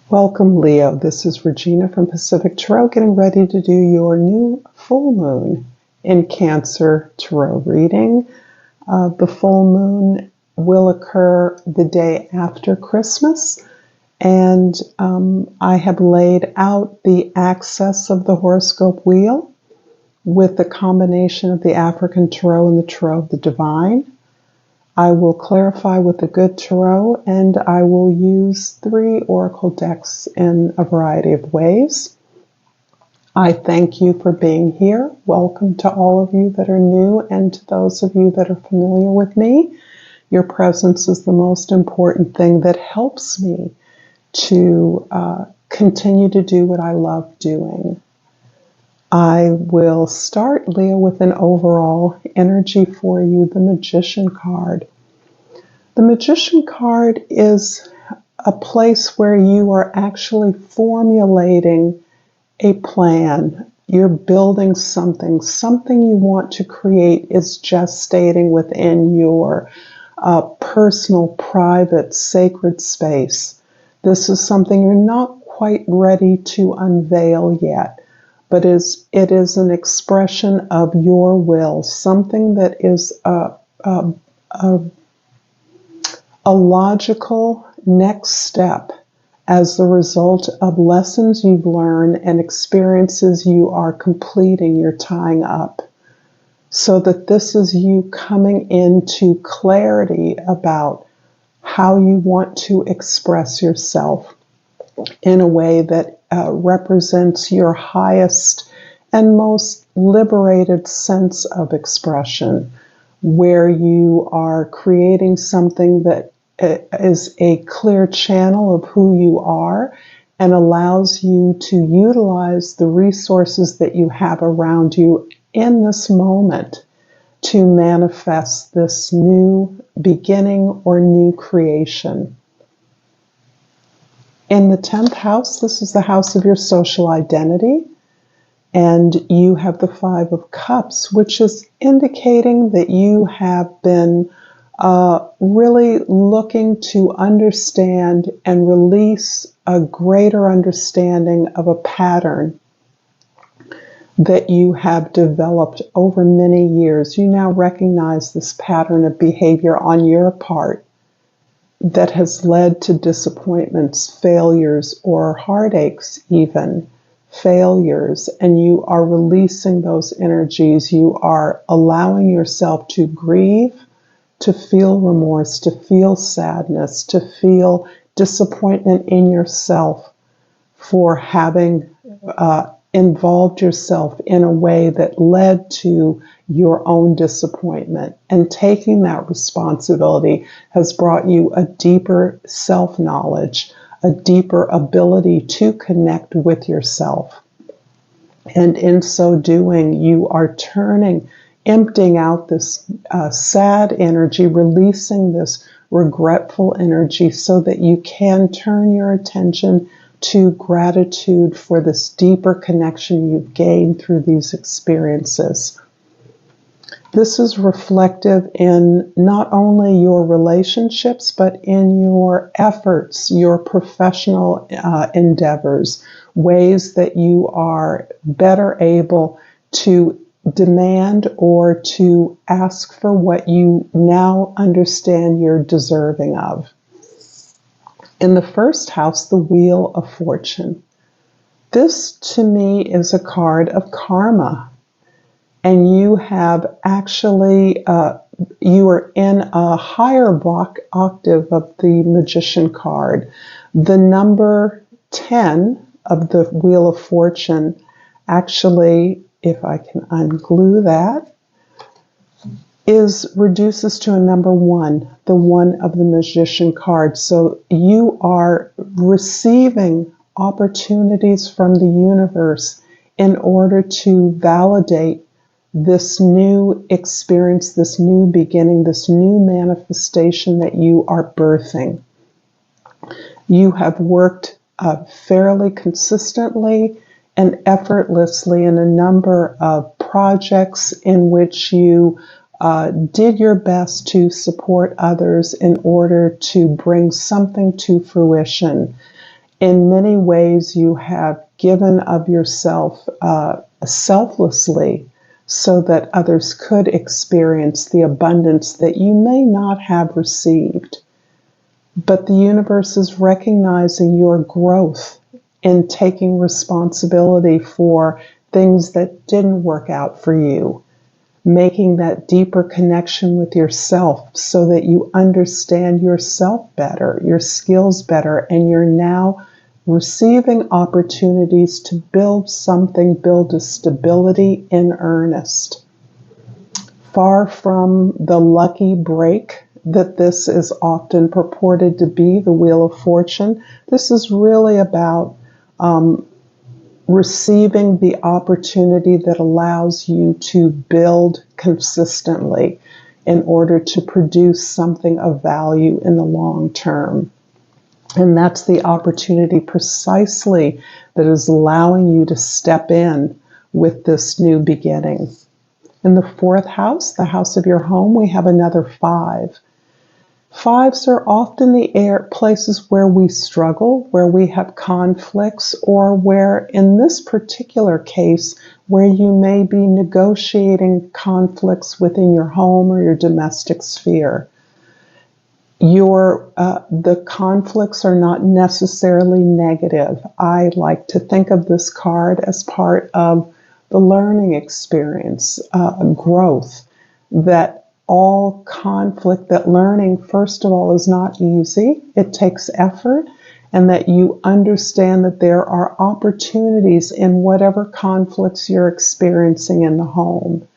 Welcome, Leo. This is Regina from Pacific Tarot, getting ready to do your new full moon in Cancer tarot reading. The full moon will occur the day after Christmas, and I have laid out the axis of the horoscope wheel with the combination of the African tarot and the tarot of the divine. I will clarify with the good tarot, and I will use 3 oracle decks in a variety of ways. I thank you for being here. Welcome to all of you that are new and to those of you that are familiar with me. Your presence is the most important thing that helps me to continue to do what I love doing. I will start, Leo, with an overall energy for you, the Magician card. The Magician card is a place where you are actually formulating a plan. You're building something. Something you want to create is gestating within your personal, private, sacred space. This is something you're not quite ready to unveil yet, but it is an expression of your will, something that is a logical next step as the result of lessons you've learned and experiences you are completing, you're tying up. So that this is you coming into clarity about how you want to express yourself in a way that represents your highest and most liberated sense of expression, where you are creating something that is a clear channel of who you are and allows you to utilize the resources that you have around you in this moment to manifest this new beginning or new creation. In the 10th house, this is the house of your social identity, and you have the 5 of Cups, which is indicating that you have been really looking to understand and release a greater understanding of a pattern that you have developed over many years. You now recognize this pattern of behavior on your part that has led to disappointments, failures, or heartaches, even failures, and you are releasing those energies. You are allowing yourself to grieve, to feel remorse, to feel sadness, to feel disappointment in yourself for having involved yourself in a way that led to your own disappointment. And taking that responsibility has brought you a deeper self-knowledge, a deeper ability to connect with yourself. And in so doing, you are emptying out this sad energy, releasing this regretful energy so that you can turn your attention to gratitude for this deeper connection you've gained through these experiences. This is reflective in not only your relationships, but in your efforts, your professional endeavors, ways that you are better able to demand or to ask for what you now understand you're deserving of. In the 1st house, the Wheel of Fortune. This, to me, is a card of karma. And you have actually, you are in a higher octave of the Magician card. The number 10 of the Wheel of Fortune, actually, if I can unglue that, reduces to a number 1, the 1 of the Magician card. So you are receiving opportunities from the universe in order to validate this new experience, this new beginning, this new manifestation that you are birthing. You have worked fairly consistently and effortlessly in a number of projects in which you did your best to support others in order to bring something to fruition. In many ways, you have given of yourself selflessly so that others could experience the abundance that you may not have received. But the universe is recognizing your growth in taking responsibility for things that didn't work out for you, making that deeper connection with yourself so that you understand yourself better, your skills better, and you're now receiving opportunities to build something, build a stability in earnest. Far from the lucky break that this is often purported to be, the Wheel of Fortune, this is really about receiving the opportunity that allows you to build consistently in order to produce something of value in the long term. And that's the opportunity precisely that is allowing you to step in with this new beginning. In the fourth house, the house of your home, we have another 5. 5s are often the places where we struggle, where we have conflicts, or where, in this particular case, where you may be negotiating conflicts within your home or your domestic sphere. The conflicts are not necessarily negative. I like to think of this card as part of the learning experience, growth, that all conflict, that learning, first of all, is not easy. It takes effort, and that you understand that there are opportunities in whatever conflicts you're experiencing in the home.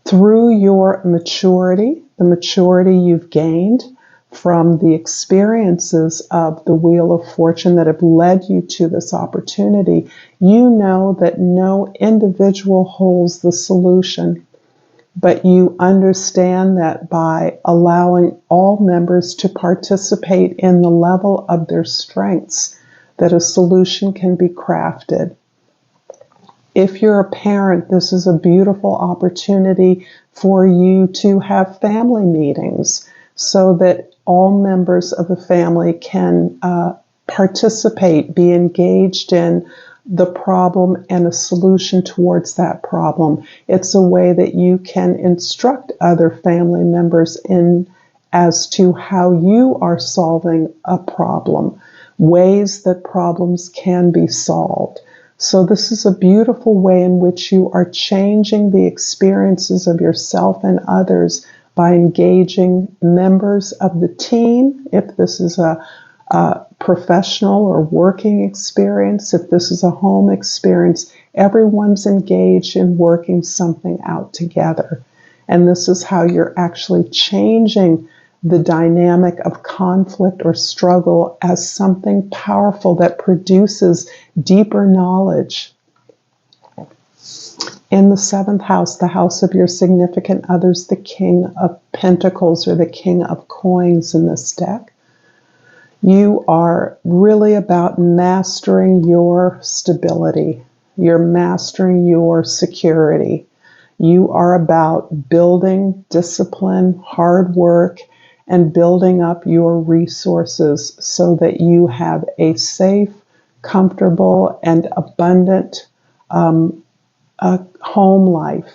Through your maturity, the maturity you've gained from the experiences of the Wheel of Fortune that have led you to this opportunity, you know that no individual holds the solution. But you understand that by allowing all members to participate in the level of their strengths, that a solution can be crafted. If you're a parent, this is a beautiful opportunity for you to have family meetings so that all members of the family can participate, be engaged in the problem and a solution towards that problem. It's a way that you can instruct other family members in as to how you are solving a problem, ways that problems can be solved. So this is a beautiful way in which you are changing the experiences of yourself and others by engaging members of the team, if this is a professional or working experience, if this is a home experience, everyone's engaged in working something out together. And this is how you're actually changing the dynamic of conflict or struggle as something powerful that produces deeper knowledge. In the 7th house, the house of your significant others, the King of Pentacles or the King of Coins in this deck, you are really about mastering your stability. You're mastering your security. You are about building discipline, hard work, and building up your resources so that you have a safe, comfortable, and abundant home life,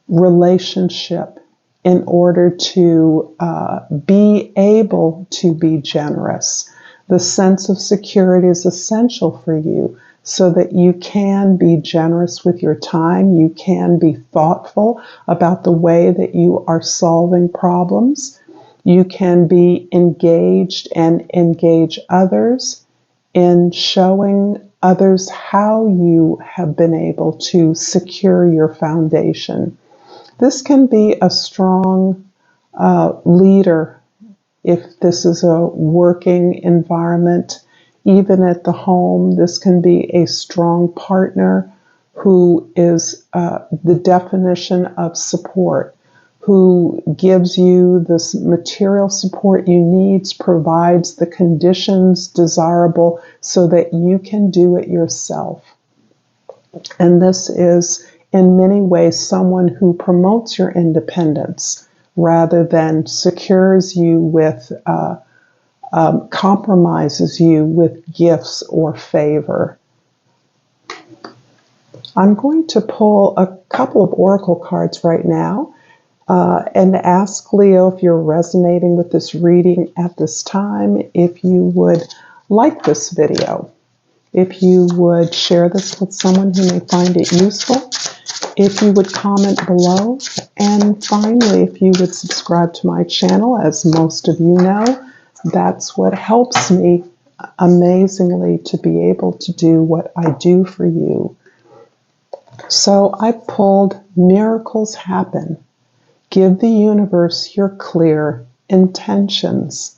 relationship, in order to be able to be generous. The sense of security is essential for you so that you can be generous with your time. You can be thoughtful about the way that you are solving problems. You can be engaged and engage others in showing others how you have been able to secure your foundation. This can be a strong leader if this is a working environment. Even at the home, this can be a strong partner who is the definition of support, who gives you this material support you need, provides the conditions desirable so that you can do it yourself. And this is, in many ways, someone who promotes your independence rather than secures you with compromises you with gifts or favor. I'm going to pull a couple of oracle cards right now and ask Leo if you're resonating with this reading at this time, if you would like this video, if you would share this with someone who may find it useful, if you would comment below, and finally, if you would subscribe to my channel. As most of you know, that's what helps me amazingly to be able to do what I do for you. So I pulled Miracles Happen. Give the universe your clear intentions.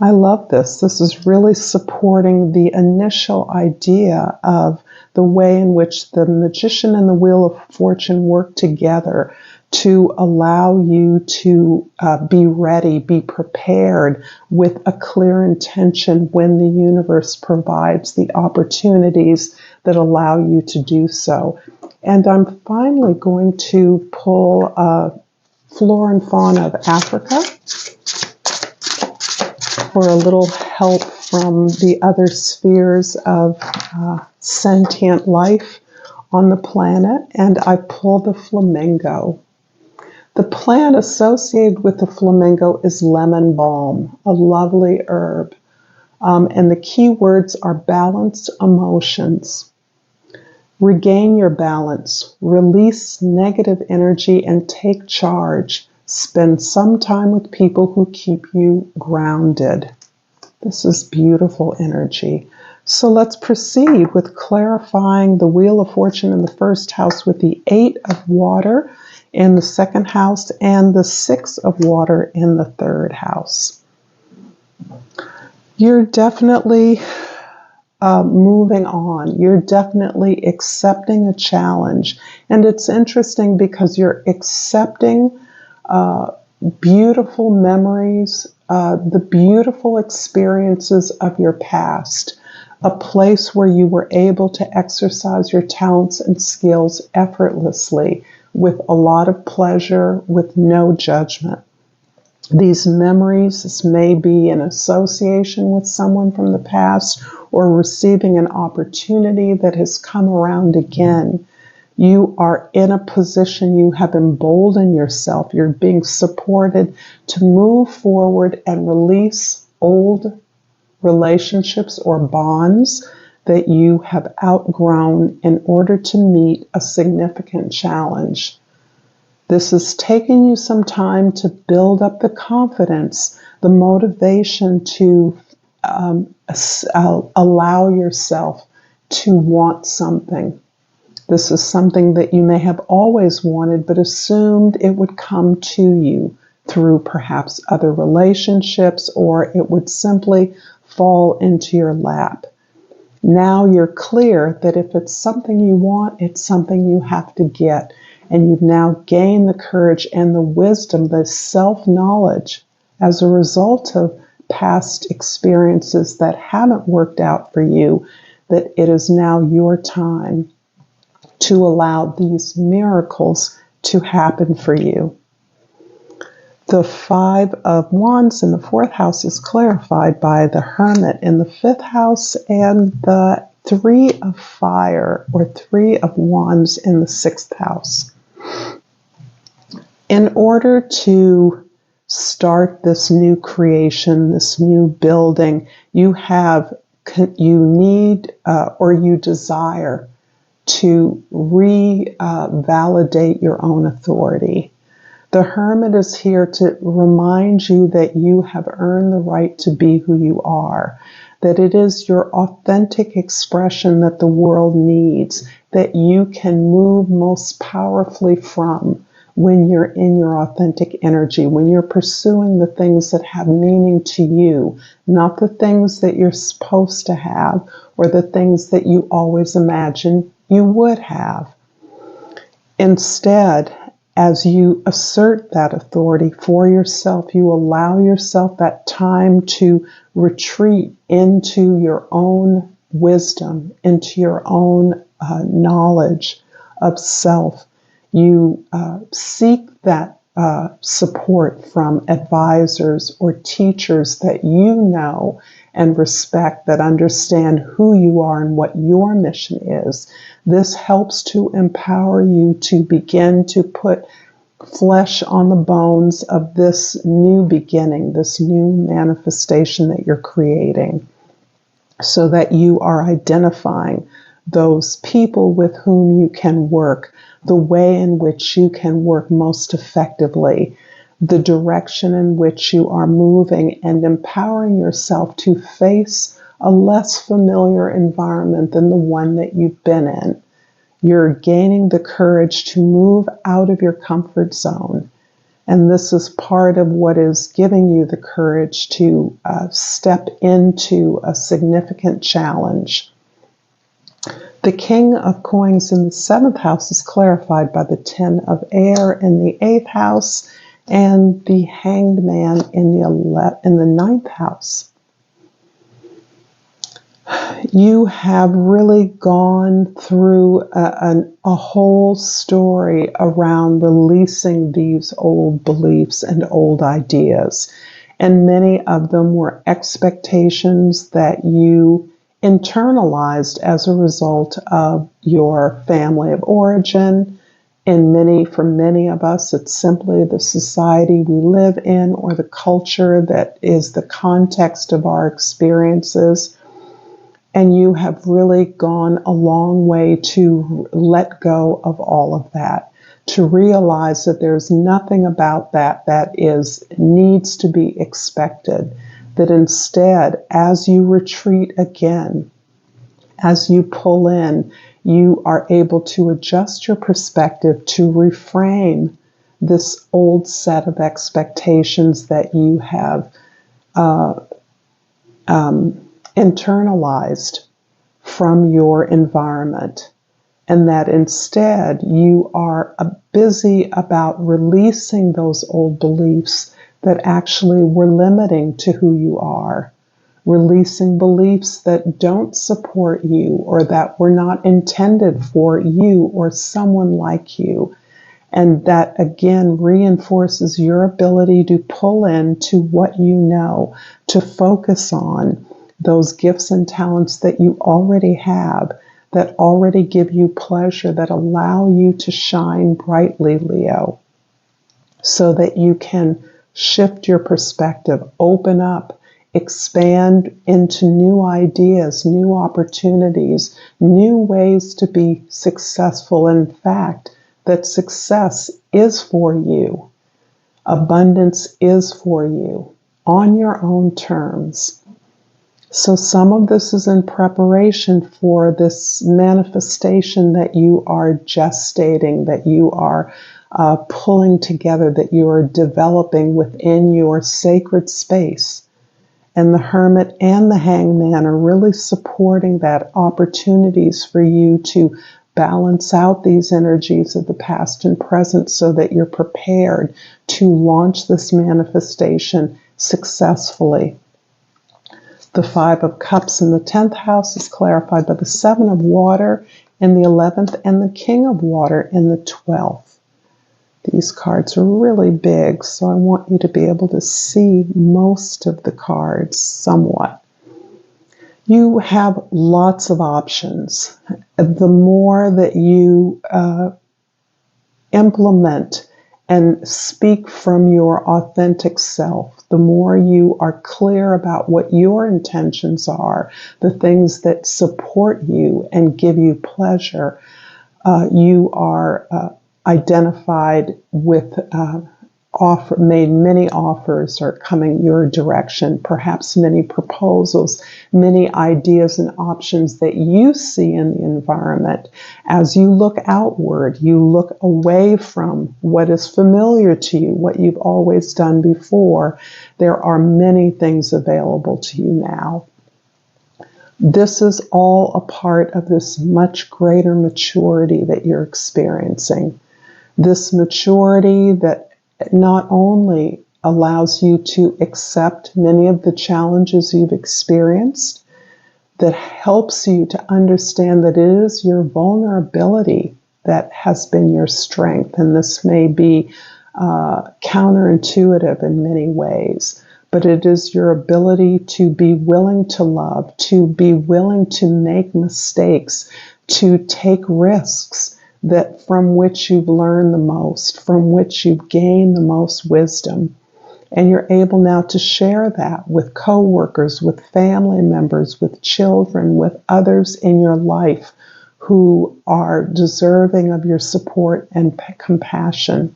I love this. This is really supporting the initial idea of the way in which the magician and the wheel of fortune work together to allow you to be ready, be prepared with a clear intention when the universe provides the opportunities that allow you to do so. And I'm finally going to pull Flora and Fauna of Africa for a little help from the other spheres of sentient life on the planet. And I pull the flamingo. The plant associated with the flamingo is lemon balm, a lovely herb. And the key words are balanced emotions. Regain your balance, release negative energy, and take charge. Spend some time with people who keep you grounded. This is beautiful energy. So let's proceed with clarifying the Wheel of Fortune in the first house with the 8 of water in the second house and the 6 of water in the third house. You're definitely moving on. You're definitely accepting a challenge. And it's interesting because you're accepting beautiful memories, the beautiful experiences of your past, a place where you were able to exercise your talents and skills effortlessly with a lot of pleasure, with no judgment. These memories, this may be an association with someone from the past or receiving an opportunity that has come around again. You are in a position, you have emboldened yourself, you're being supported to move forward and release old relationships or bonds that you have outgrown in order to meet a significant challenge. This is taking you some time to build up the confidence, the motivation to allow yourself to want something. This is something that you may have always wanted, but assumed it would come to you through perhaps other relationships, or it would simply fall into your lap. Now you're clear that if it's something you want, it's something you have to get. And you've now gained the courage and the wisdom, the self-knowledge as a result of past experiences that haven't worked out for you, that it is now your time to allow these miracles to happen for you. The 5 of Wands in the 4th house is clarified by the Hermit in the 5th house and the 3 of Fire or 3 of Wands in the 6th house. In order to start this new creation, this new building, you need or you desire to revalidate your own authority. The Hermit is here to remind you that you have earned the right to be who you are, that it is your authentic expression that the world needs, that you can move most powerfully from when you're in your authentic energy, when you're pursuing the things that have meaning to you, not the things that you're supposed to have or the things that you always imagine you would have. Instead, as you assert that authority for yourself, you allow yourself that time to retreat into your own wisdom, into your own knowledge of self. You seek that support from advisors or teachers that you know and respect, that understand who you are and what your mission is. This helps to empower you to begin to put flesh on the bones of this new beginning, this new manifestation that you're creating, so that you are identifying those people with whom you can work, the way in which you can work most effectively, the direction in which you are moving, and empowering yourself to face a less familiar environment than the one that you've been in. You're gaining the courage to move out of your comfort zone. And this is part of what is giving you the courage to step into a significant challenge. The King of Coins in the 7th house is clarified by the 10 of Air in the 8th house and the Hanged Man in the 9th house. You have really gone through a whole story around releasing these old beliefs and old ideas. And many of them were expectations that you internalized as a result of your family of origin. For many of us, it's simply the society we live in or the culture that is the context of our experiences. And you have really gone a long way to let go of all of that, to realize that there's nothing about that needs to be expected. That instead, as you retreat again, as you pull in, you are able to adjust your perspective to reframe this old set of expectations that you have internalized from your environment, and that instead you are busy about releasing those old beliefs that actually were limiting to who you are, releasing beliefs that don't support you or that were not intended for you or someone like you. And that again reinforces your ability to pull into what you know, to focus on those gifts and talents that you already have, that already give you pleasure, that allow you to shine brightly, Leo, so that you can shift your perspective, open up, expand into new ideas, new opportunities, new ways to be successful. In fact, that success is for you. Abundance is for you on your own terms. So some of this is in preparation for this manifestation that you are gestating, that you are pulling together, that you are developing within your sacred space. And the Hermit and the Hanged Man are really supporting that, opportunities for you to balance out these energies of the past and present so that you're prepared to launch this manifestation successfully. The 5 of Cups in the 10th house is clarified by the 7 of Water in the 11th and the King of Water in the 12th. These cards are really big, so I want you to be able to see most of the cards somewhat. You have lots of options. The more that you implement and speak from your authentic self, the more you are clear about what your intentions are, the things that support you and give you pleasure, you are identified with, made many offers are coming your direction, perhaps many proposals, many ideas and options that you see in the environment. As you look outward, you look away from what is familiar to you, what you've always done before. There are many things available to you now. This is all a part of this much greater maturity that you're experiencing. This maturity that not only allows you to accept many of the challenges you've experienced, that helps you to understand that it is your vulnerability that has been your strength. And this may be counterintuitive in many ways. But it is your ability to be willing to love, to be willing to make mistakes, to take risks, that from which you've learned the most, from which you've gained the most wisdom. And you're able now to share that with coworkers, with family members, with children, with others in your life who are deserving of your support and compassion.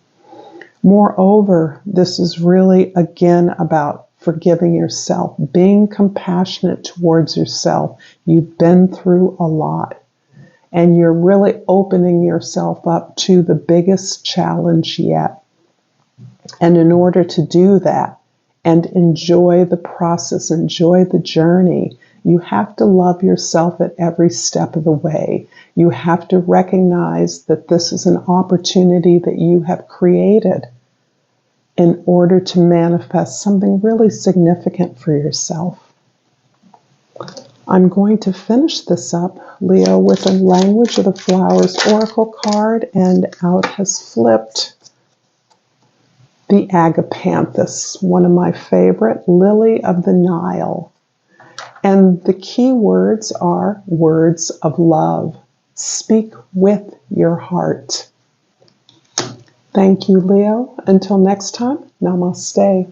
Moreover, this is really, again, about forgiving yourself, being compassionate towards yourself. You've been through a lot, and you're really opening yourself up to the biggest challenge yet. And in order to do that and enjoy the process, enjoy the journey, you have to love yourself at every step of the way. You have to recognize that this is an opportunity that you have created in order to manifest something really significant for yourself. I'm going to finish this up, Leo, with the Language of the Flowers Oracle card, and out has flipped the Agapanthus, one of my favorite, Lily of the Nile. And the key words are words of love. Speak with your heart. Thank you, Leo. Until next time, namaste.